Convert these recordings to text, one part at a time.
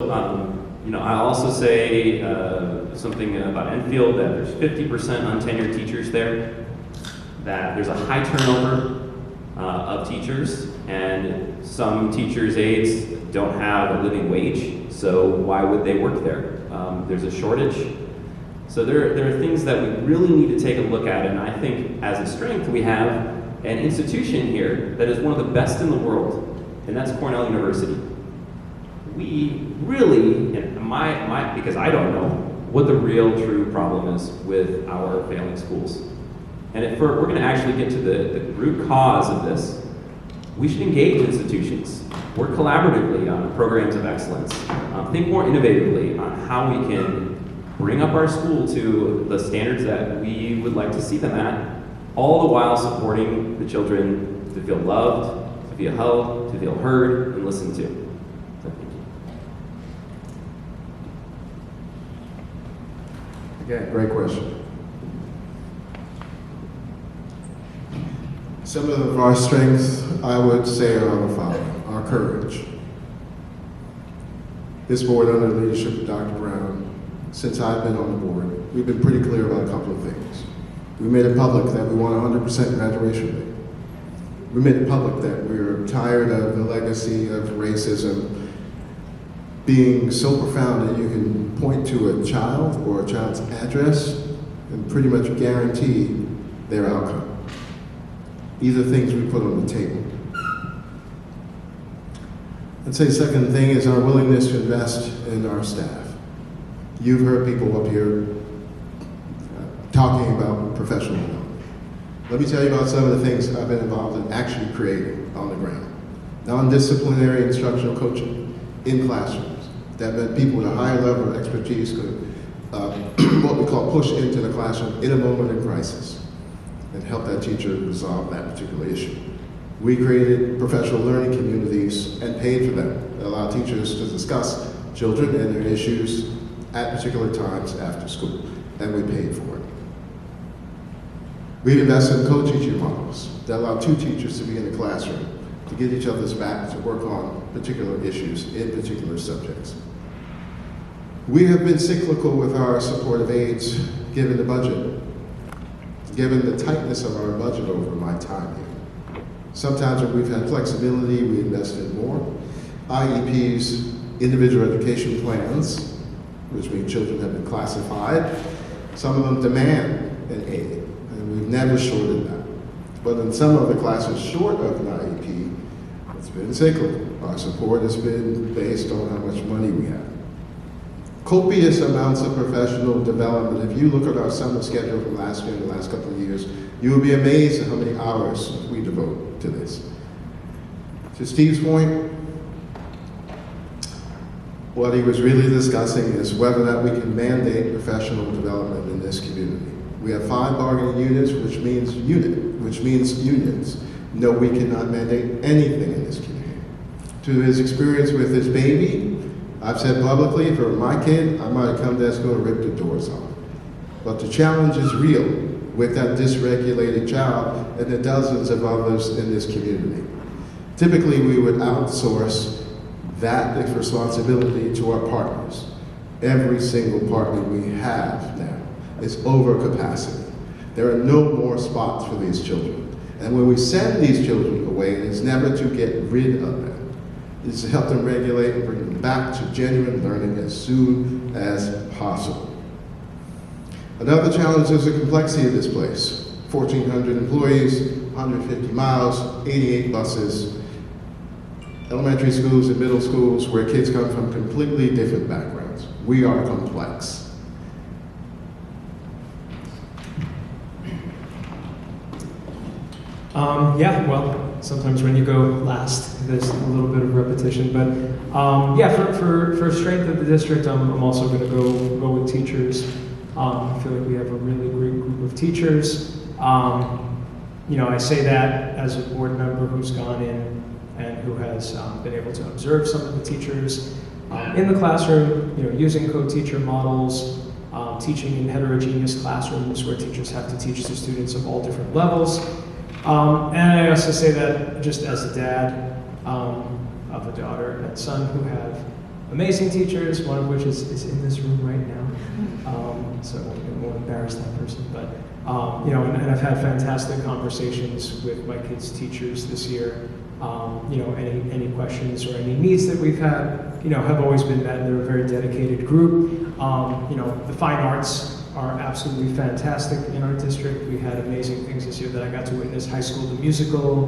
I also say something about Enfield, that there's 50% untenured teachers there, that there's a high turnover of teachers, and some teachers' aides don't have a living wage, so why would they work there? There's a shortage. So there are things that we really need to take a look at, and I think as a strength we have an institution here that is one of the best in the world, and that's Cornell University. We really, and because I don't know what the real true problem is with our failing schools. And if we're going to actually get to the root cause of this, we should engage institutions, work collaboratively on programs of excellence, think more innovatively on how we can bring up our school to the standards that we would like to see them at, all the while supporting the children to feel loved, to feel held, to feel heard, and listened to. So thank you. Again, great question. Some of our strengths, I would say, are the following. Our courage. This board, under the leadership of Dr. Brown, since I've been on the board, we've been pretty clear about a couple of things. We made it public that we want 100% graduation rate. We made it public that we're tired of the legacy of racism being so profound that you can point to a child or a child's address and pretty much guarantee their outcome. These are things we put on the table. I'd say the second thing is our willingness to invest in our staff. You've heard people up here talking about professional development. Let me tell you about some of the things I've been involved in actually creating on the ground. Non-disciplinary instructional coaching in classrooms. That meant people with a higher level of expertise could, what we call, push into the classroom in a moment of crisis and help that teacher resolve that particular issue. We created professional learning communities and paid for them that allow teachers to discuss children and their issues at particular times after school, and we paid for it. We've invested in co-teaching models that allow two teachers to be in the classroom to get each other's back to work on particular issues in particular subjects. We have been cyclical with our supportive aides, given the budget, given the tightness of our budget over my time here. Sometimes when we've had flexibility, we invested more. IEPs, individual education plans, which means children have been classified. Some of them demand an aid, and we've never shorted that. But in some of the classes short of an IEP, it's been cyclical. Our support has been based on how much money we have. Copious amounts of professional development. If you look at our summer schedule from last year and the last couple of years, you will be amazed at how many hours we devote to this. To Steve's point, what he was really discussing is whether or not we can mandate professional development in this community. We have 5 bargaining units, which means unions. No, we cannot mandate anything in this community. To his experience with his baby, I've said publicly, for my kid, I might have come to school and ripped the doors off. But the challenge is real with that dysregulated child and the dozens of others in this community. Typically, we would outsource that responsibility to our partners. Every single partner we have now is over capacity. There are no more spots for these children. And when we send these children away, it's never to get rid of them. It's to help them regulate and bring them back to genuine learning as soon as possible. Another challenge is the complexity of this place. 1,400 employees, 150 miles, 88 buses, elementary schools and middle schools where kids come from completely different backgrounds. We are complex. Yeah, well, sometimes when you go last, there's a little bit of repetition, but yeah, for strength of the district, I'm also going to go with teachers. I feel like we have a really great group of teachers. You know, I say that as a board member who's gone in and who has been able to observe some of the teachers in the classroom, you know, using co-teacher models, teaching in heterogeneous classrooms where teachers have to teach to students of all different levels. And I also say that just as a dad of a daughter and son who have amazing teachers, one of which is in this room right now. So I won't embarrass that person, but and I've had fantastic conversations with my kids' teachers this year. Any questions or any needs that we've had, have always been met. They're a very dedicated group. The fine arts are absolutely fantastic in our district. We had amazing things this year that I got to witness. High School the Musical.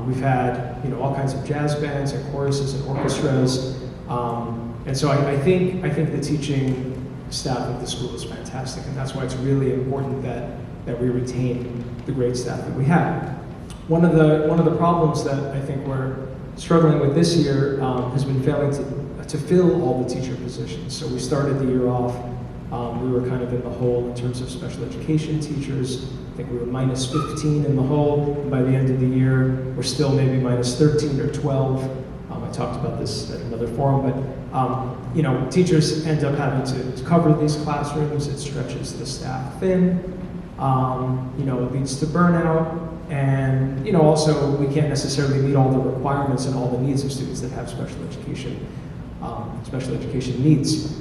We've had all kinds of jazz bands and choruses and orchestras. And so I think the teaching staff of the school is fantastic, and that's why it's really important that we retain the great staff that we have. One of the problems that I think we're struggling with this year has been failing to fill all the teacher positions. So we started the year off, we were kind of in the hole in terms of special education teachers. I think we were minus 15 in the hole. And by the end of the year, we're still maybe minus 13 or 12. I talked about this at another forum, but teachers end up having to cover these classrooms. It stretches the staff thin. It leads to burnout. And also we can't necessarily meet all the requirements and all the needs of students that have special education needs.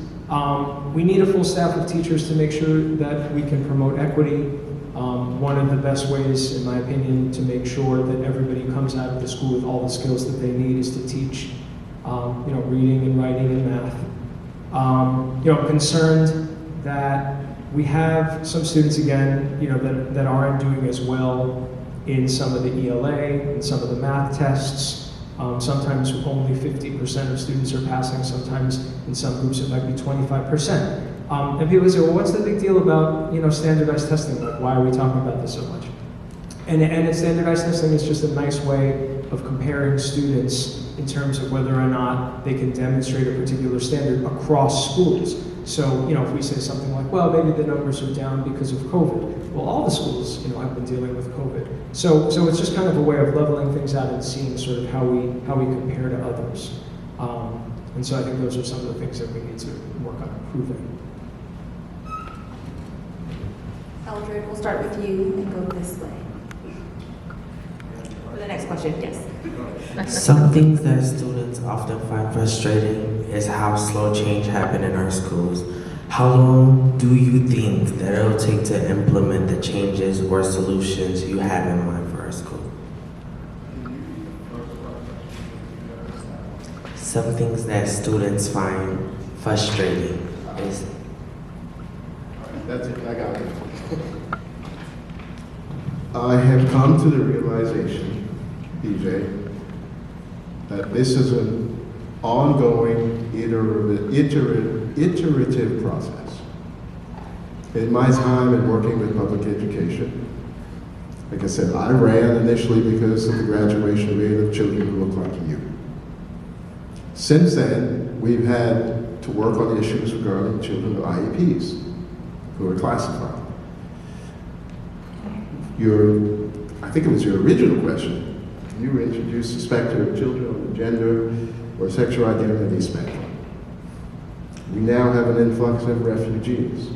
We need a full staff of teachers to make sure that we can promote equity. One of the best ways, in my opinion, to make sure that everybody comes out of the school with all the skills that they need is to teach, reading and writing and math. I'm concerned that we have some students again, that aren't doing as well in some of the ELA and some of the math tests. Sometimes only 50% of students are passing. Sometimes in some groups it might be 25%. And people say, well, what's the big deal about standardized testing? Like, why are we talking about this so much? And standardized testing is just a nice way of comparing students in terms of whether or not they can demonstrate a particular standard across schools. So, if we say something like, well, maybe the numbers are down because of COVID. Well, all the schools, have been dealing with COVID. So it's just kind of a way of leveling things out and seeing sort of how we compare to others. And so I think those are some of the things that we need to work on improving. Eldred, we'll start with you and go this way. For the next question, yes. Some things that students often find frustrating is how slow change happens in our schools. How long do you think that it'll take to implement the changes or solutions you have in mind for our school? Some things that students find frustrating is... That's it, I got it. I have come to the realization, BJ, that this is an ongoing, iterative process. In my time in working with public education, like I said, I ran initially because of the graduation rate of children who look like you. Since then, we've had to work on issues regarding children with IEPs who are classified. I think it was your original question. You introduced the specter of children on the gender or sexual identity spectrum. We now have an influx of refugees.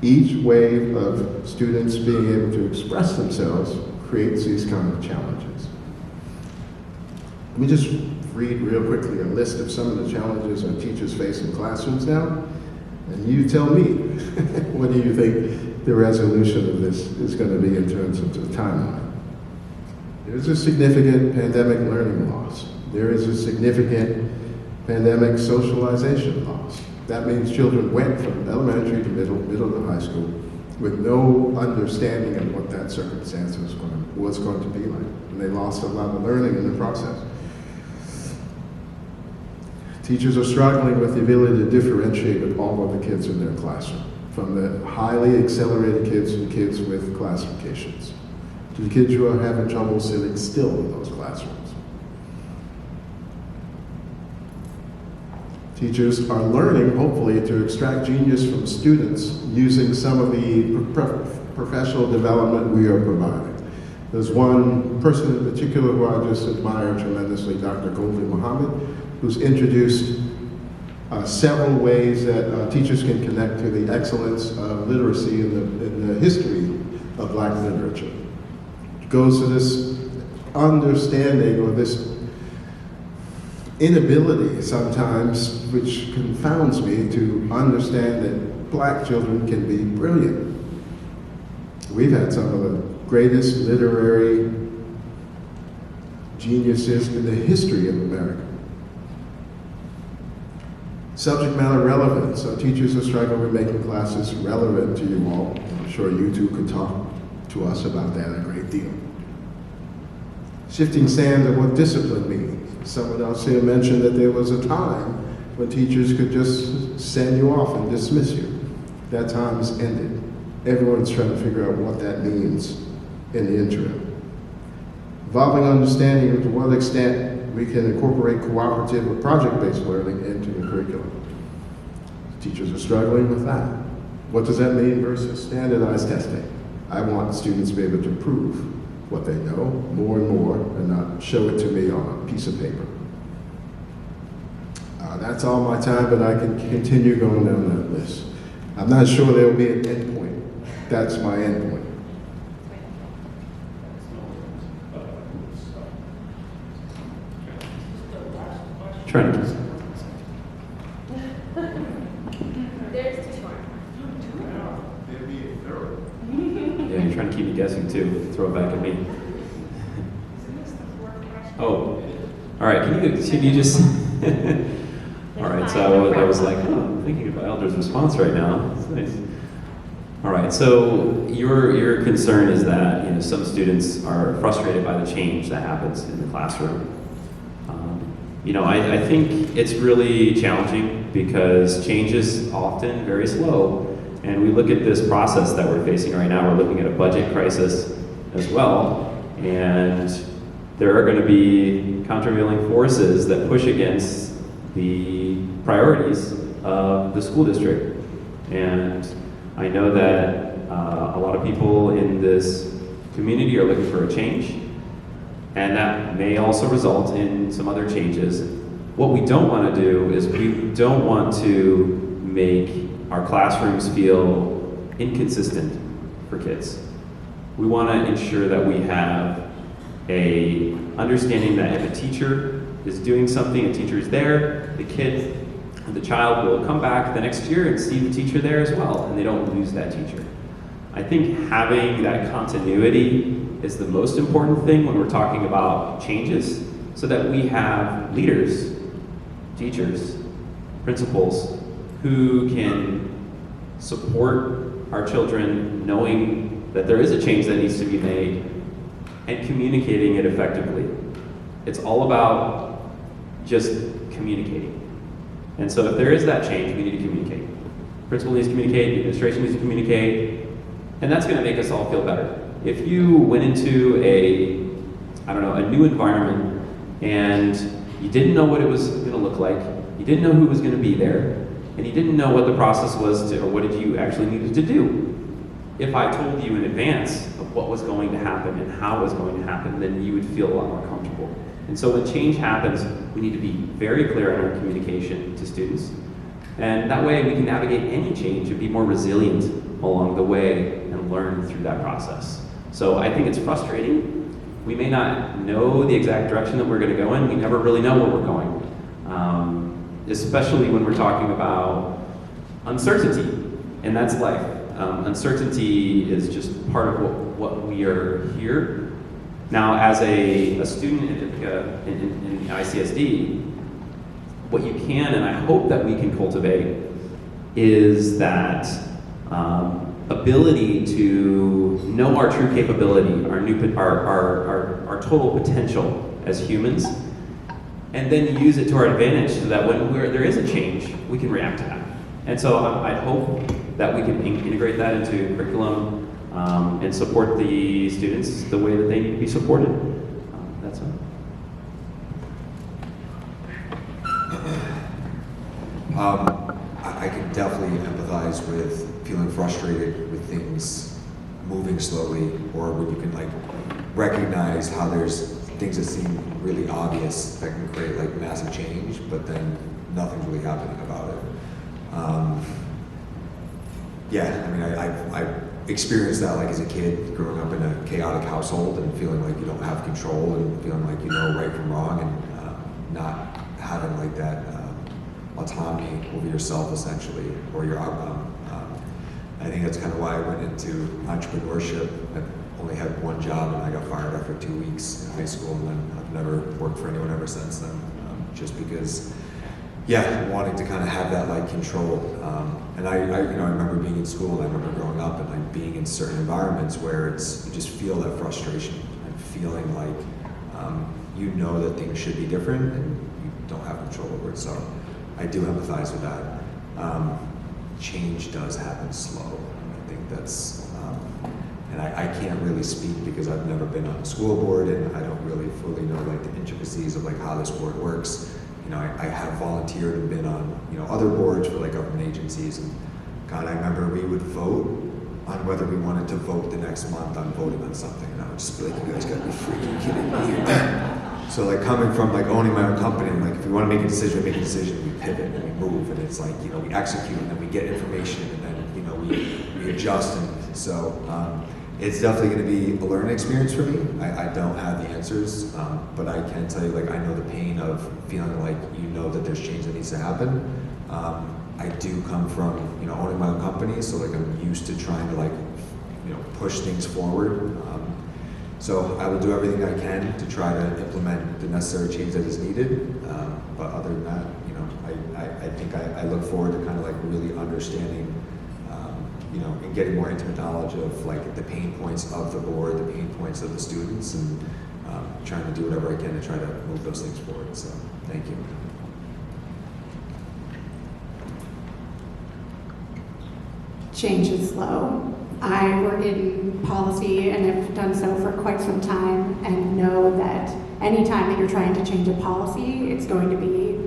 Each wave of students being able to express themselves creates these kind of challenges. Let me just read real quickly a list of some of the challenges our teachers face in classrooms now, and you tell me, what do you think the resolution of this is going to be in terms of the timeline? There's a significant pandemic learning loss. There is a significant pandemic socialization loss. That means children went from elementary to middle to high school with no understanding of what that circumstance was going to be like. And they lost a lot of learning in the process. Teachers are struggling with the ability to differentiate with all of the kids in their classroom, from the highly accelerated kids and kids with classifications, to the kids who are having trouble sitting still in those classrooms. Teachers are learning, hopefully, to extract genius from students using some of the professional development we are providing. There's one person in particular who I just admire tremendously, Dr. Goldie Muhammad, who's introduced several ways that teachers can connect to the excellence of literacy in the history of Black literature. It goes to this understanding or this inability sometimes, which confounds me, to understand that black children can be brilliant. We've had some of the greatest literary geniuses in the history of America. Subject matter relevance. So teachers are struggling with making classes relevant to you all. I'm sure you two could talk to us about that a great deal. Shifting sands of what discipline means. Someone else here mentioned that there was a time when teachers could just send you off and dismiss you. That time has ended. Everyone's trying to figure out what that means in the interim. Evolving understanding of to what extent we can incorporate cooperative or project-based learning into the curriculum. Teachers are struggling with that. What does that mean versus standardized testing? I want students to be able to prove what they know more and more and not show it to me on a piece of paper. That's all my time, but I can continue going down that list. I'm not sure there will be an end point. That's my end point. Trying to There's two more. Yeah, you're trying to keep me guessing too. Throw it back at me. Oh, all right. Can you just? All right. So I was like, oh, I'm thinking about Elder's response right now. That's nice. All right. So your concern is that some students are frustrated by the change that happens in the classroom. I think it's really challenging because change is often very slow. And we look at this process that we're facing right now, we're looking at a budget crisis as well. And there are going to be countervailing forces that push against the priorities of the school district. And I know that a lot of people in this community are looking for a change. And that may also result in some other changes. What we don't want to do is we don't want to make our classrooms feel inconsistent for kids. We want to ensure that we have a understanding that if a teacher is doing something, a teacher is there, the child will come back the next year and see the teacher there as well, and they don't lose that teacher. I think having that continuity is the most important thing when we're talking about changes, so that we have leaders, teachers, principals, who can support our children knowing that there is a change that needs to be made and communicating it effectively. It's all about just communicating. And so if there is that change, we need to communicate. Principal needs to communicate, the administration needs to communicate, and that's going to make us all feel better. If you went into a new environment and you didn't know what it was going to look like, you didn't know who was going to be there, and you didn't know what the process was or what did you actually needed to do. If I told you in advance of what was going to happen and how it was going to happen, then you would feel a lot more comfortable. And so when change happens, we need to be very clear in our communication to students. And that way we can navigate any change and be more resilient along the way and learn through that process. So I think it's frustrating. We may not know the exact direction that we're going to go in. We never really know where we're going. Especially when we're talking about uncertainty, and that's life. Uncertainty is just part of what we are here. Now, as a student in Ithaca, in ICSD, what you can, and I hope that we can cultivate, is that ability to know our true capability, our total potential as humans, and then use it to our advantage so that when there is a change, we can react to that. And so I hope that we can integrate that into curriculum and support the students the way that they need to be supported. That's all. I can definitely empathize with feeling frustrated with things moving slowly, or when you can recognize how there's things that seem really obvious that can create massive change, but then nothing's really happening about it. I've experienced that as a kid, growing up in a chaotic household and feeling like you don't have control and feeling like you know right from wrong and not having like that autonomy over yourself essentially, or your outcome. I think that's kind of why I went into entrepreneurship. I only had one job and I got fired after 2 weeks in high school, and then I've never worked for anyone ever since then, just because, yeah, wanting to kind of have that like control. And I remember being in school, and I remember growing up and like being in certain environments where you just feel that frustration and feeling like you know that things should be different and you don't have control over it. So I do empathize with that. Change does happen slow. I think that's, and I can't really speak because I've never been on a school board, and I don't really fully know like the intricacies of like how this board works. You know, I have volunteered and been on, other boards for like government agencies, and God, I remember we would vote on whether we wanted to vote the next month on voting on something, and I would just be like, you guys gotta be freaking kidding me. So like coming from like owning my own company, like if we want to make a decision, we make a decision, we pivot and we move, and it's like, we execute and then we get information, and then, we adjust. And so it's definitely going to be a learning experience for me. I don't have the answers, but I can tell you, like, I know the pain of feeling like that there's change that needs to happen. I do come from, owning my own company, so like I'm used to trying to like, push things forward. So I will do everything I can to try to implement the necessary change that is needed. But other than that, I think I look forward to kind of like really understanding, and getting more intimate knowledge of like the pain points of the board, the pain points of the students, and trying to do whatever I can to try to move those things forward. So thank you. Change is slow. I work in policy and have done so for quite some time, and know that any time that you're trying to change a policy, it's going to be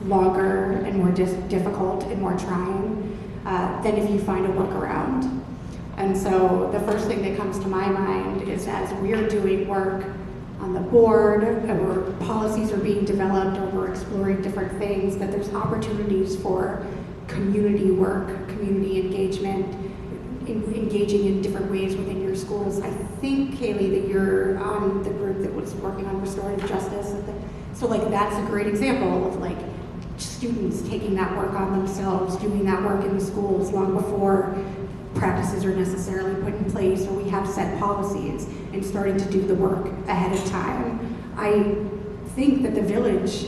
longer and more difficult and more trying than if you find a workaround. And so the first thing that comes to my mind is, as we're doing work on the board, or policies are being developed, or we're exploring different things, that there's opportunities for community work, community engagement, engaging in different ways within your schools. I think, Kaylee, that you're on the group that was working on restorative justice. So like that's a great example of like students taking that work on themselves, doing that work in the schools long before practices are necessarily put in place, or we have set policies, and starting to do the work ahead of time. I think that the village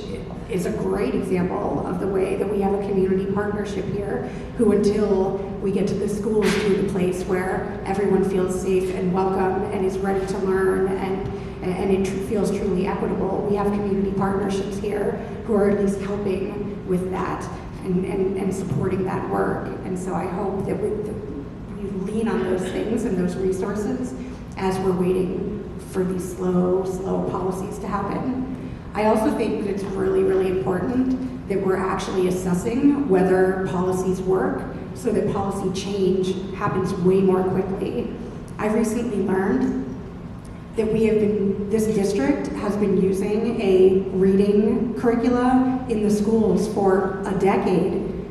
is a great example of the way that we have a community partnership here, who, until we get to the schools, to the place where everyone feels safe and welcome and is ready to learn, and it feels truly equitable. We have community partnerships here who are at least helping with that and supporting that work. And so I hope that we lean on those things and those resources as we're waiting for these slow policies to happen. I also think that it's really, really important that we're actually assessing whether policies work, so that policy change happens way more quickly. I've recently learned that this district has been using a reading curricula in the schools for a decade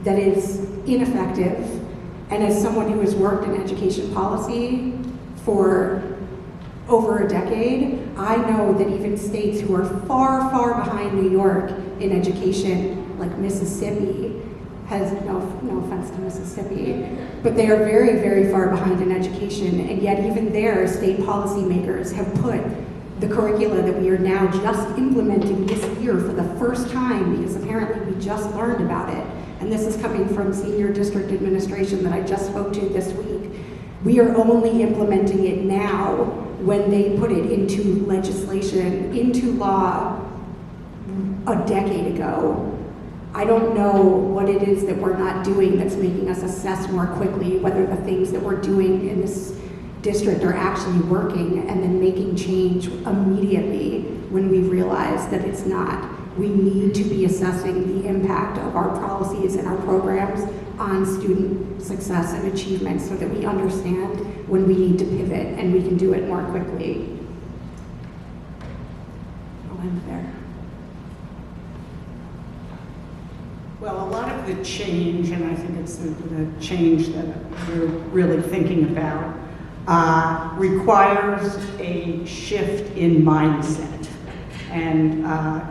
that is ineffective. And as someone who has worked in education policy for over a decade, I know that even states who are far, far behind New York in education, like Mississippi, has no offense to Mississippi, but they are very, very far behind in education, and yet even there, state policymakers have put the curricula that we are now just implementing this year for the first time, because apparently we just learned about it, and this is coming from senior district administration that I just spoke to this week. We are only implementing it now when they put it into legislation, into law a decade ago. I don't know what it is that we're not doing that's making us assess more quickly whether the things that we're doing in this district are actually working, and then making change immediately when we realize that it's not. We need to be assessing the impact of our policies and our programs on student success and achievement, so that we understand when we need to pivot and we can do it more quickly. I'll end there. Well, a lot of the change, and I think it's the change that we're really thinking about, requires a shift in mindset. And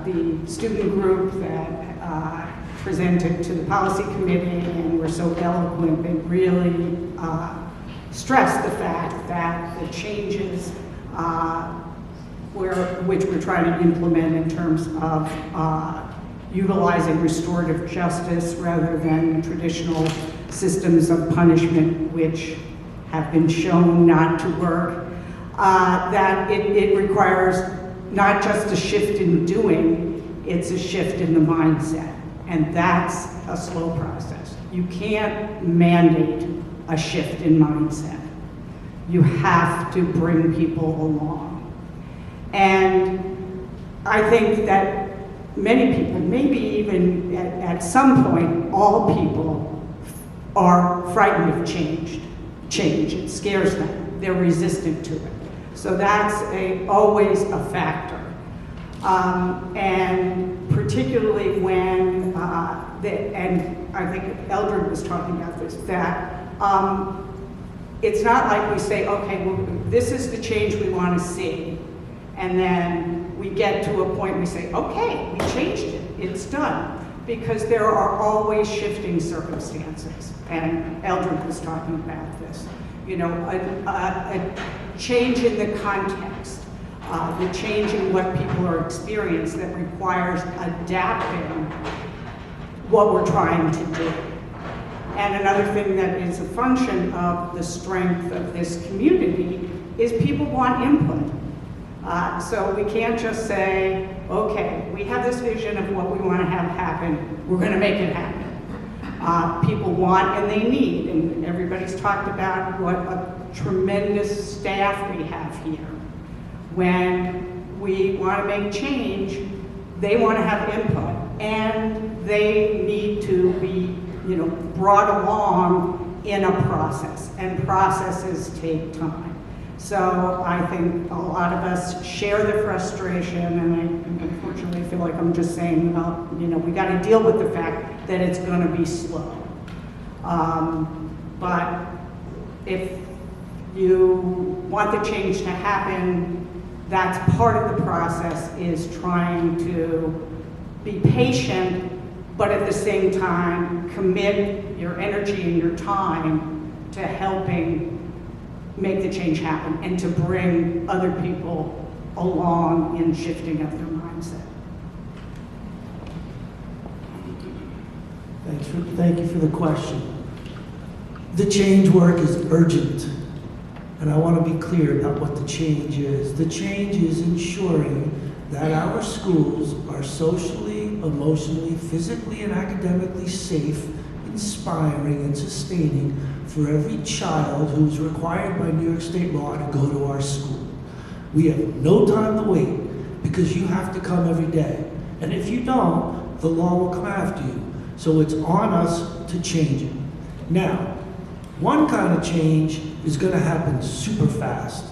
the student group that presented to the policy committee and were so eloquent, they really stressed the fact that the changes which we're trying to implement in terms of utilizing restorative justice rather than traditional systems of punishment, which have been shown not to work, that it requires not just a shift in doing, it's a shift in the mindset. And that's a slow process. You can't mandate a shift in mindset. You have to bring people along. And I think that many people, maybe even at some point, all people are frightened of change. It scares them. They're resistant to it. So that's always a factor. And particularly when, and I think Eldred was talking about this, that it's not like we say, okay, well, this is the change we want to see. And then we get to a point and we say, okay, we changed it, it's done. Because there are always shifting circumstances. And Eldred was talking about this. You know, a change in the context, the change in what people are experiencing that requires adapting what we're trying to do. And another thing that is a function of the strength of this community is people want input. So we can't just say, okay, we have this vision of what we want to have happen, we're going to make it happen. People want and they need, and everybody's talked about what a tremendous staff we have here. When we want to make change, they want to have input, and they need to be, you know, brought along in a process, and processes take time. So I think a lot of us share the frustration, and I unfortunately feel like I'm just saying, well, you know, we got to deal with the fact that it's going to be slow. But if you want the change to happen, that's part of the process, is trying to be patient, but at the same time commit your energy and your time to helping make the change happen and to bring other people along in shifting of their mindset. Thank you for the question. The change work is urgent, and I want to be clear about what the change is. The change is ensuring that our schools are socially, emotionally, physically, and academically safe, inspiring, and sustaining for every child who's required by New York State law to go to our school. We have no time to wait, because you have to come every day. And if you don't, the law will come after you. So it's on us to change it. Now, one kind of change is going to happen super fast,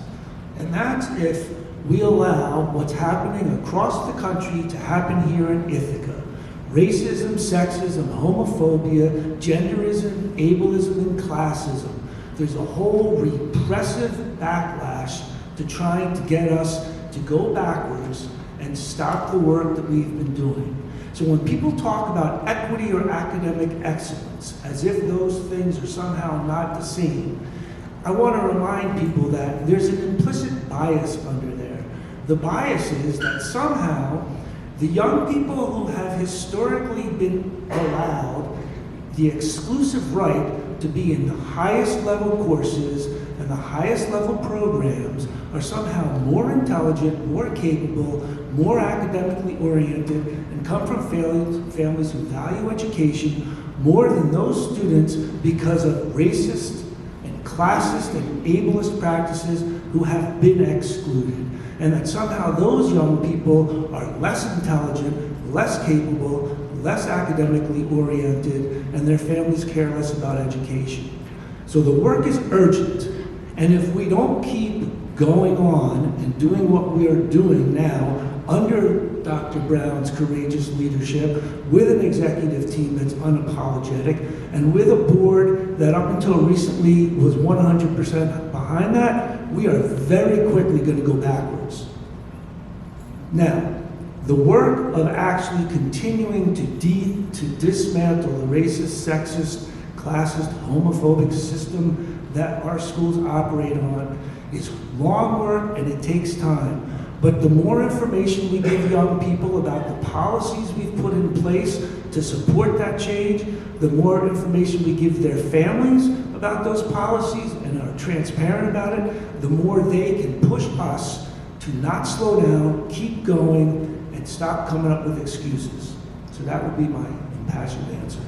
and that's if we allow what's happening across the country to happen here in Ithaca. Racism, sexism, homophobia, genderism, ableism, and classism. There's a whole repressive backlash to trying to get us to go backwards and stop the work that we've been doing. So when people talk about equity or academic excellence, as if those things are somehow not the same, I want to remind people that there's an implicit bias under there. The bias is that somehow the young people who have historically been allowed the exclusive right to be in the highest level courses and the highest level programs are somehow more intelligent, more capable, more academically oriented, and come from families who value education more than those students because of racist and classist and ableist practices who have been excluded. And that somehow those young people are less intelligent, less capable, less academically oriented, and their families care less about education. So the work is urgent, and if we don't keep going on and doing what we are doing now under Dr. Brown's courageous leadership, with an executive team that's unapologetic, and with a board that up until recently was 100% behind that, we are very quickly going to go backwards. Now, The work of actually continuing to dismantle the racist, sexist, classist, homophobic system that our schools operate on is long work and it takes time. But the more information we give young people about the policies we've put in place to support that change, the more information we give their families about those policies and are transparent about it, the more they can push us to not slow down, keep going, and stop coming up with excuses. So that would be my impassioned answer.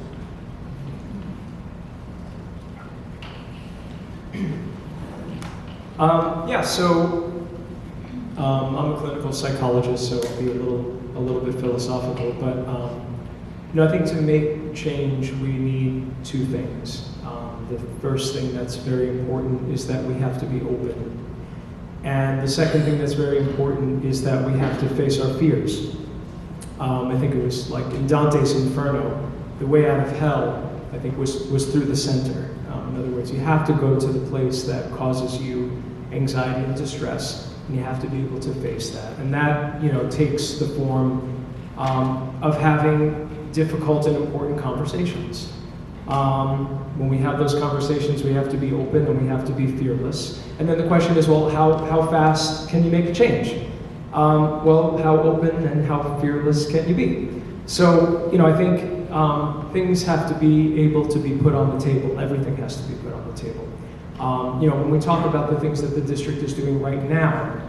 I'm a clinical psychologist, so I'll be a little bit philosophical, but I think to make change, we need two things. The first thing that's very important is that we have to be open. And the second thing that's very important is that we have to face our fears. I think it was like in Dante's Inferno, the way out of hell, I think, was through the center. In other words, you have to go to the place that causes you anxiety and distress, and you have to be able to face that. And that, takes the form of having difficult and important conversations. When we have those conversations, we have to be open and we have to be fearless. And then the question is, well, how fast can you make a change? Well, how open and how fearless can you be? So, I think things have to be able to be put on the table. Everything has to be put on the table. When we talk about the things that the district is doing right now,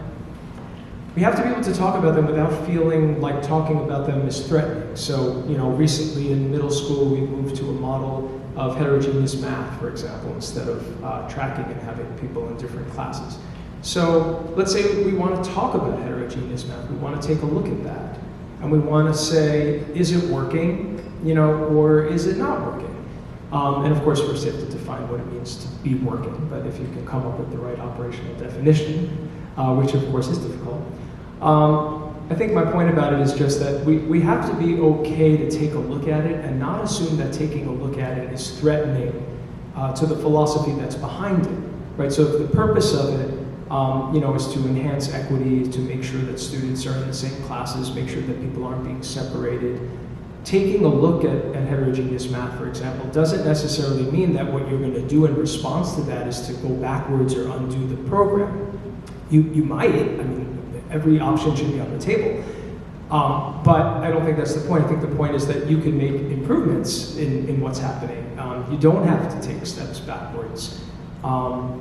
we have to be able to talk about them without feeling like talking about them is threatening. So, recently in middle school, we moved to a model of heterogeneous math, for example, instead of tracking and having people in different classes. So let's say we want to talk about heterogeneous math. We want to take a look at that. And we want to say, is it working, or is it not working? And of course, first you have to define what it means to be working. But if you can come up with the right operational definition, which of course is difficult, I think my point about it is just that we have to be okay to take a look at it and not assume that taking a look at it is threatening to the philosophy that's behind it, right? So if the purpose of it, is to enhance equity, to make sure that students are in the same classes, make sure that people aren't being separated. Taking a look at heterogeneous math, for example, doesn't necessarily mean that what you're going to do in response to that is to go backwards or undo the program. You might, every option should be on the table. But I don't think that's the point. I think the point is that you can make improvements in what's happening. You don't have to take steps backwards.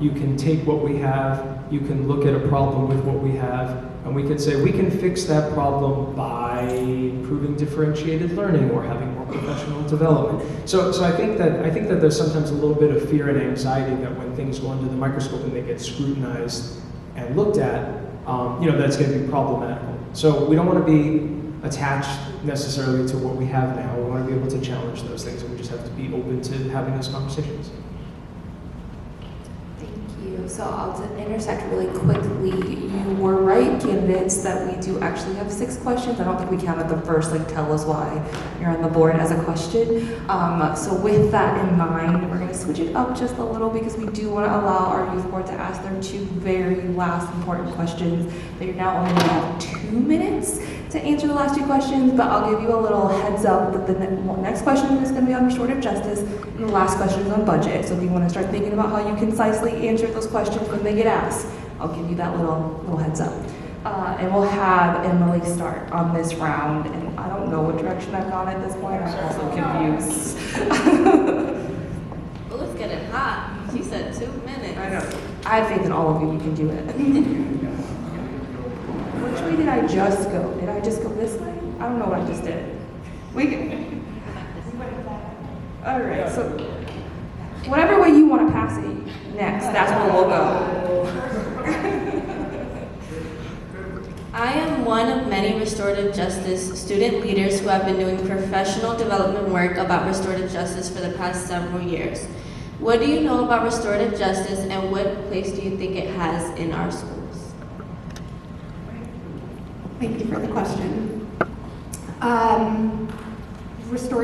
You can take what we have, you can look at a problem with what we have, and we can say we can fix that problem by improving differentiated learning or having more professional development. So I think that there's sometimes a little bit of fear and anxiety that when things go under the microscope and they get scrutinized and looked at, that's going to be problematical. So we don't want to be attached necessarily to what we have now. We want to be able to challenge those things, and we just have to be open to having those conversations. So I'll intersect really quickly. You were right, candidates, that we do actually have 6 questions. I don't think we counted the first, tell us why you're on the board as a question. So with that in mind, we're going to switch it up just a little because we do want to allow our youth board to ask their 2 very last important questions. They now only have 2 minutes to answer the last 2 questions, but I'll give you a little heads up that the next question is going to be on restorative justice, and the last question is on budget. So if you want to start thinking about how you concisely answer those questions when they get asked, I'll give you that little heads up. And we'll have Emily start on this round, and I don't know what direction I've gone at this point. I'm also confused. Oh, it's getting hot. She said 2 minutes. I know. I have faith in all of you. You can do it. Which way did I just go? Did I just go this way? I don't know what I just did. We can. All right. So whatever way you want to pass it next, that's where we'll go. I am one of many restorative justice student leaders who have been doing professional development work about restorative justice for the past several years. What do you know about restorative justice, and what place do you think it has in our schools? Thank you for the question. Restorative